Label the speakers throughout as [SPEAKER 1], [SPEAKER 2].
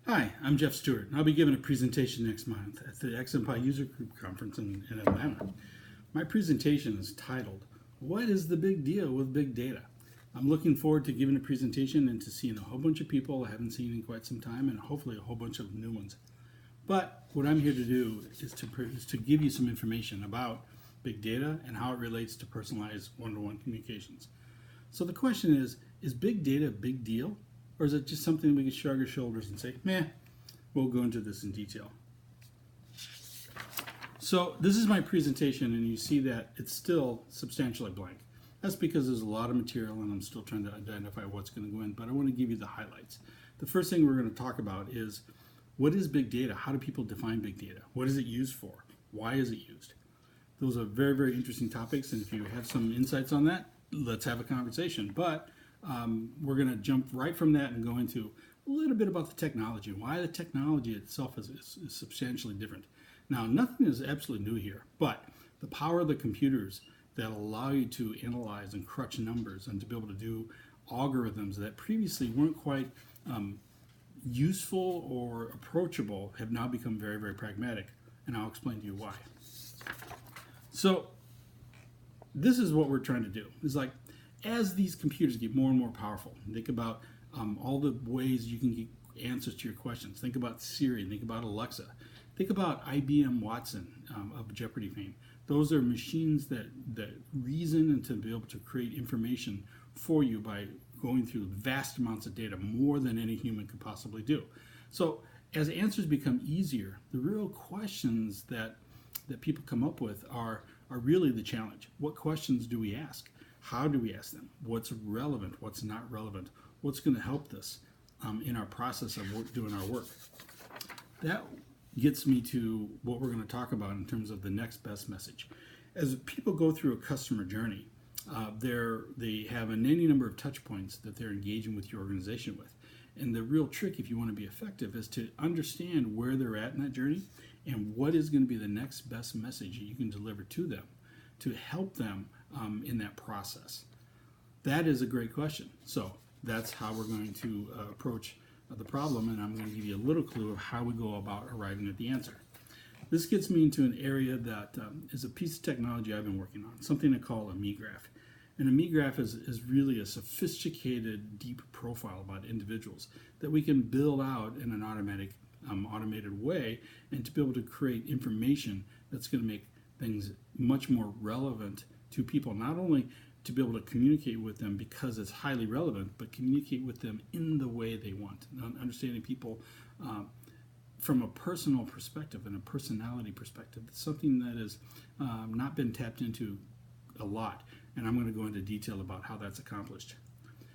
[SPEAKER 1] Hi, I'm Jeff Stewart, and I'll be giving a presentation next month at the XMPie Users Group Conference in Atlanta. My presentation is titled, What is the Big Deal with Big Data? I'm looking forward to giving a presentation and to seeing a whole bunch of people I haven't seen in quite some time, and hopefully a whole bunch of new ones. But what I'm here to do is to give you some information about big data and how it relates to personalized one-to-one communications. So the question is big data a big deal? Or is it just something we can shrug our shoulders and say, meh, we'll go into this in detail. So this is my presentation, and you see that it's still substantially blank. That's because there's a lot of material and I'm still trying to identify what's going to go in, but I want to give you the highlights. The first thing we're going to talk about is, what is big data? How do people define big data? What is it used for? Why is it used? Those are very, very interesting topics, and if you have some insights on that, let's have a conversation. But we're going to jump right from that and go into a little bit about the technology, why the technology itself is substantially different. Now, nothing is absolutely new here, but the power of the computers that allow you to analyze and crunch numbers and to be able to do algorithms that previously weren't quite useful or approachable have now become very, very pragmatic, and I'll explain to you why. So this is what we're trying to do. It's like, as these computers get more and more powerful, think about all the ways you can get answers to your questions. Think about Siri, think about Alexa, think about IBM Watson of Jeopardy fame. Those are machines that reason and to be able to create information for you by going through vast amounts of data, more than any human could possibly do. So as answers become easier, the real questions that people come up with are really the challenge. What questions do we ask? How do we ask them? What's relevant? What's not relevant? What's going to help us in our process of doing our work? That gets me to what we're going to talk about in terms of the next best message. As people go through a customer journey, they have any number of touch points that they're engaging with your organization with. And the real trick, if you want to be effective, is to understand where they're at in that journey and what is going to be the next best message you can deliver to them to help them in that process. That is a great question. So that's how we're going to approach the problem, and I'm going to give you a little clue of how we go about arriving at the answer. This gets me into an area that is a piece of technology I've been working on, something I call a me-graph. And a me-graph is really a sophisticated, deep profile about individuals that we can build out in an automated way, and to be able to create information that's going to make things much more relevant to people, not only to be able to communicate with them because it's highly relevant, but communicate with them in the way they want. Understanding people from a personal perspective and a personality perspective. It's something that has not been tapped into a lot, and I'm going to go into detail about how that's accomplished.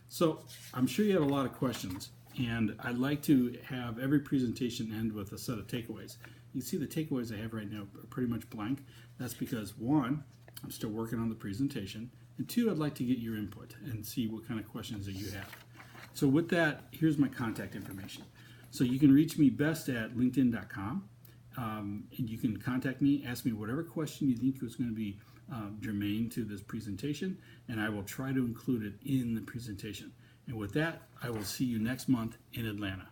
[SPEAKER 1] So I'm sure you have a lot of questions, and I'd like to have every presentation end with a set of takeaways. You can see the takeaways I have right now are pretty much blank. That's because, one, I'm still working on the presentation, and two, I'd like to get your input and see what kind of questions that you have. So with that, here's my contact information. So you can reach me best at linkedin.com, and you can contact me, ask me whatever question you think is going to be germane to this presentation, and I will try to include it in the presentation. And with that, I will see you next month in Atlanta.